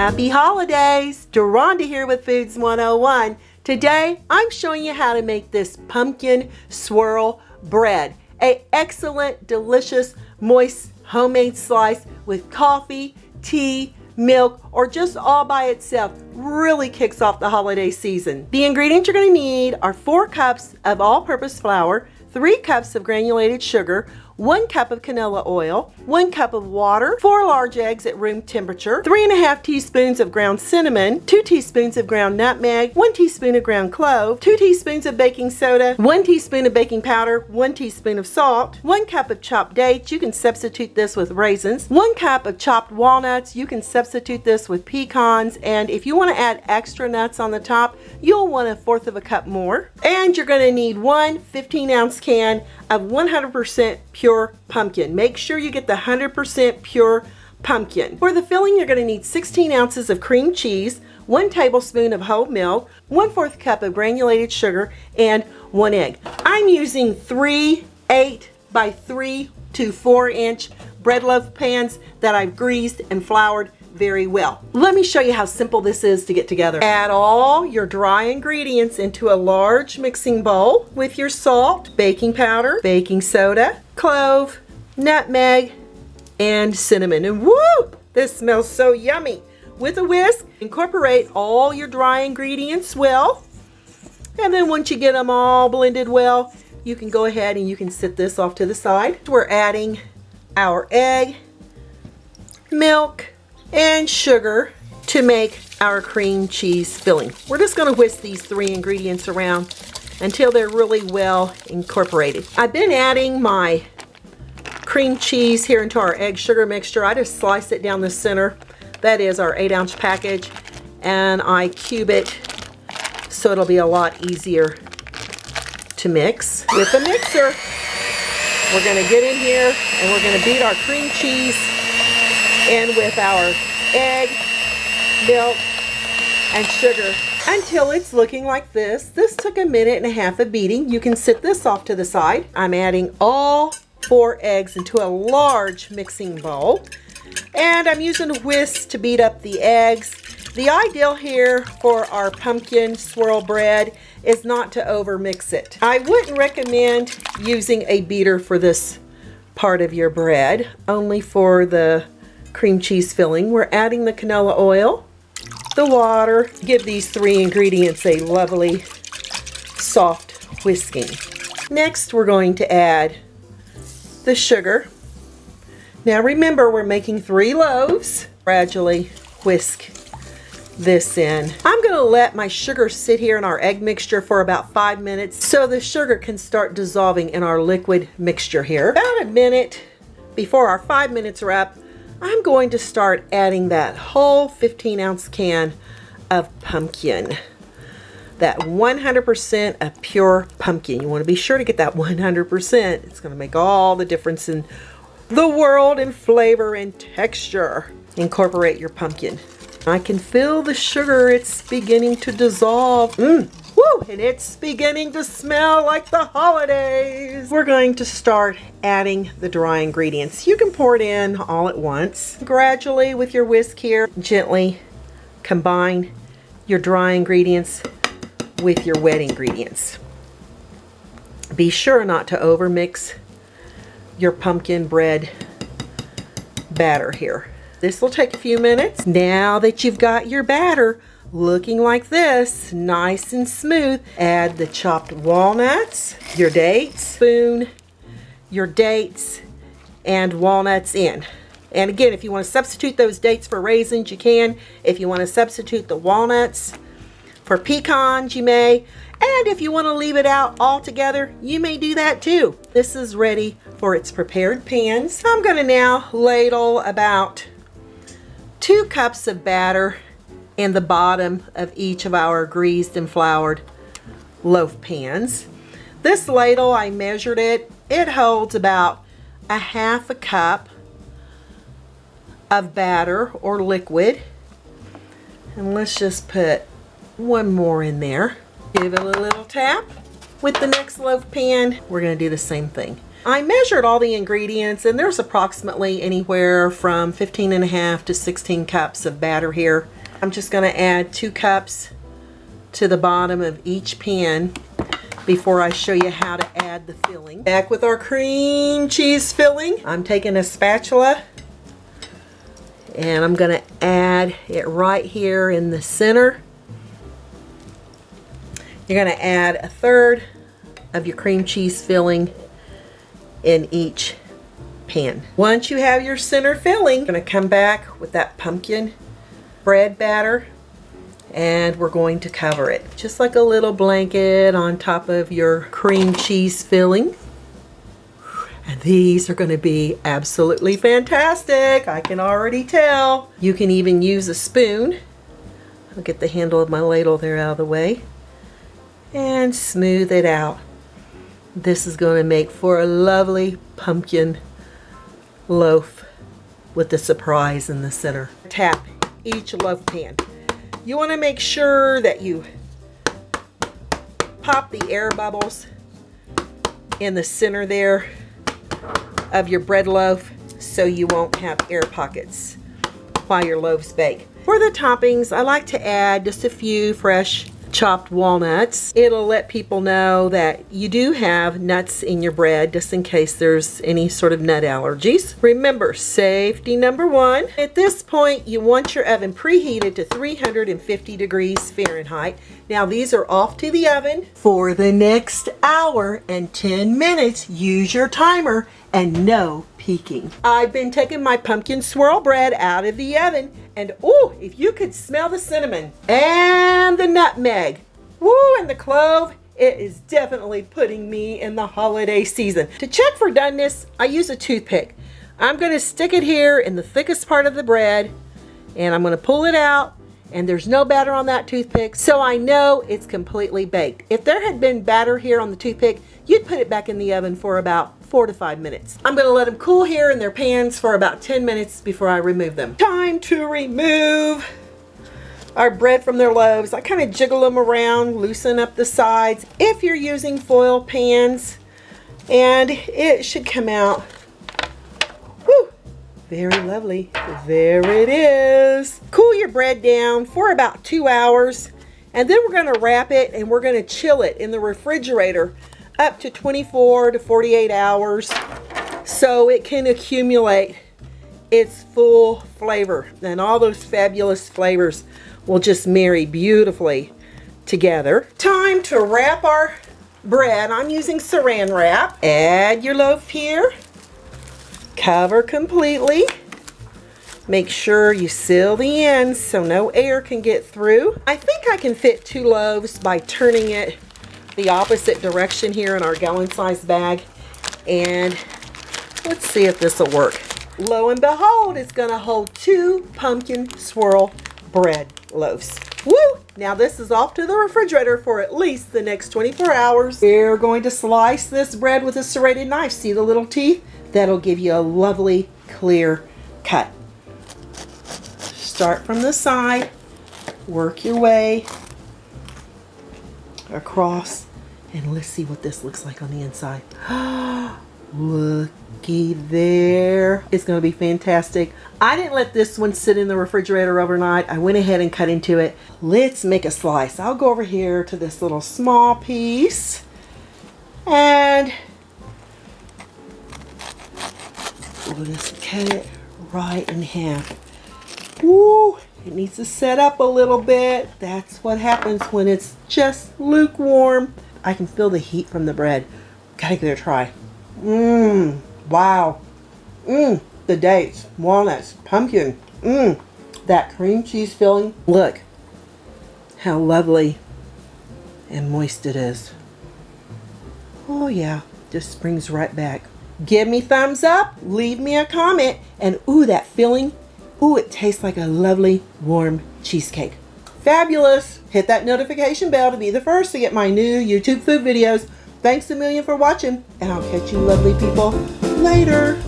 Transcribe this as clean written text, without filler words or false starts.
Happy holidays! Deronda here with Foods 101. Today I'm showing you how to make this pumpkin swirl bread. An excellent, delicious, moist, homemade slice with coffee, tea, milk, or just all by itself. Really kicks off the holiday season. The ingredients you're going to need are 4 cups of all-purpose flour, 3 cups of granulated sugar, 1 cup of canola oil, 1 cup of water, 4 large eggs at room temperature, 3½ teaspoons of ground cinnamon, 2 teaspoons of ground nutmeg, 1 teaspoon of ground clove, 2 teaspoons of baking soda, 1 teaspoon of baking powder, 1 teaspoon of salt, 1 cup of chopped dates. You can substitute this with raisins, 1 cup of chopped walnuts. You can substitute this with pecans, and if you want to add extra nuts on the top, you'll want 1/4 cup more. And you're going to need 1 15-ounce can of 100% pure pumpkin. Make sure you get the 100% pure pumpkin. For the filling, you're going to need 16 ounces of cream cheese, 1 tablespoon of whole milk, 1/4 cup of granulated sugar, and 1 egg. I'm using 3 8 by 3 to 4 inch bread loaf pans that I've greased and floured very well. Let me show you how simple this is to get together. Add all your dry ingredients into a large mixing bowl with your salt, baking powder, baking soda, clove, nutmeg, and cinnamon. And woo! This smells so yummy. With a whisk, incorporate all your dry ingredients well. And then once you get them all blended well, you can go ahead and you can set this off to the side. We're adding our egg, milk, and sugar to make our cream cheese filling. We're just going to whisk these 3 ingredients around until they're really well incorporated. I've been adding my cream cheese here into our egg sugar mixture. I just slice it down the center. That is our 8-ounce package, and I cube it so it'll be a lot easier to mix. With the mixer, we're going to get in here and we're going to beat our cream cheese in with our egg, milk, and sugar until it's looking like this. This took 1.5 minutes of beating. You can set this off to the side. I'm adding all 4 eggs into a large mixing bowl, and I'm using a whisk to beat up the eggs. The ideal here for our pumpkin swirl bread is not to over mix it. I wouldn't recommend using a beater for this part of your bread, only for the cream cheese filling. We're adding the canola oil, the water. Give these 3 ingredients a lovely soft whisking. Next, we're going to add the sugar. Now remember, we're making 3 loaves. Gradually whisk this in. I'm going to let my sugar sit here in our egg mixture for about 5 minutes so the sugar can start dissolving in our liquid mixture here. About 1 minute before our 5 minutes are up, I'm going to start adding that whole 15-ounce can of pumpkin. That 100% of pure pumpkin. You want to be sure to get that 100%. It's going to make all the difference in the world in flavor and texture. Incorporate your pumpkin. I can feel the sugar. It's beginning to dissolve. Woo! And it's beginning to smell like the holidays. We're going to start adding the dry ingredients. You can pour it in all at once. Gradually with your whisk here, gently combine your dry ingredients with your wet ingredients. Be sure not to overmix your pumpkin bread batter here. This will take a few minutes. Now that you've got your batter looking like this, nice and smooth, add the chopped walnuts, your dates, spoon your dates and walnuts in. And again, if you want to substitute those dates for raisins, you can. If you want to substitute the walnuts for pecans, you may. And if you want to leave it out altogether, you may do that too. This is ready for its prepared pans. I'm going to now ladle about 2 cups of batter in the bottom of each of our greased and floured loaf pans. This ladle, I measured it. It holds about 1/2 cup of batter or liquid. And let's just put 1 more in there. Give it a little tap. with the next loaf pan, we're going to do the same thing. I measured all the ingredients, and there's approximately anywhere from 15.5 to 16 cups of batter here. I'm just going to add 2 cups to the bottom of each pan before I show you how to add the filling. Back with our cream cheese filling. I'm taking a spatula and I'm going to add it right here in the center. You're going to add 1/3 of your cream cheese filling in each pan. Once you have your center filling, you're going to come back with that pumpkin bread batter and we're going to cover it just like a little blanket on top of your cream cheese filling. And these are going to be absolutely fantastic. I can already tell. You can even use a spoon. I'll get the handle of my ladle there out of the way and smooth it out. This is going to make for a lovely pumpkin loaf with the surprise in the center. Tap each loaf pan. You want to make sure that you pop the air bubbles in the center there of your bread loaf so you won't have air pockets while your loaves bake. For the toppings, I like to add just a few fresh chopped walnuts. It'll let people know that you do have nuts in your bread just in case there's any sort of nut allergies. Remember, safety number 1. At this point, you want your oven preheated to 350 degrees Fahrenheit. Now these are off to the oven for the next hour and 10 minutes. Use your timer and no peeking. I've been taking my pumpkin swirl bread out of the oven and oh, if you could smell the cinnamon and the nutmeg, woo, and the clove, it is definitely putting me in the holiday season. To check for doneness, I use a toothpick. I'm going to stick it here in the thickest part of the bread and I'm going to pull it out and there's no batter on that toothpick, so I know it's completely baked. If there had been batter here on the toothpick, you'd put it back in the oven for about 4 to 5 minutes. I'm going to let them cool here in their pans for about 10 minutes before I remove them. Time to remove our bread from their loaves. I kind of jiggle them around, loosen up the sides. If you're using foil pans, and it should come out, whew, very lovely. There it is. Cool your bread down for about 2 hours, and then we're going to wrap it and we're going to chill it in the refrigerator up to 24 to 48 hours so it can accumulate its full flavor, and all those fabulous flavors will just marry beautifully together. Time to wrap our bread. I'm using saran wrap. Add your loaf here. Cover completely. Make sure you seal the ends so no air can get through. I think I can fit 2 loaves by turning it the opposite direction here in our gallon-sized bag, and let's see if this will work. Lo and behold, it's going to hold 2 pumpkin swirl bread loaves. Woo! Now this is off to the refrigerator for at least the next 24 hours. We're going to slice this bread with a serrated knife. See the little teeth? That'll give you a lovely clear cut. Start from the side, work your way across, and let's see what this looks like on the inside. Looky there. It's going to be fantastic. I didn't let this one sit in the refrigerator overnight. I went ahead and cut into it. Let's make a slice. I'll go over here to this little small piece and we'll just cut it right in half. Woo! It needs to set up a little bit. That's what happens when it's just lukewarm. I can feel the heat from the bread. Gotta give it a try. Wow. The dates, walnuts, pumpkin. That cream cheese filling. Look how lovely and moist it is. Oh yeah, just brings right back. Give me thumbs up, leave me a comment, and ooh, that filling. Ooh, it tastes like a lovely warm cheesecake. Fabulous. Hit that notification bell to be the first to get my new YouTube food videos. Thanks a million for watching, and I'll catch you lovely people later.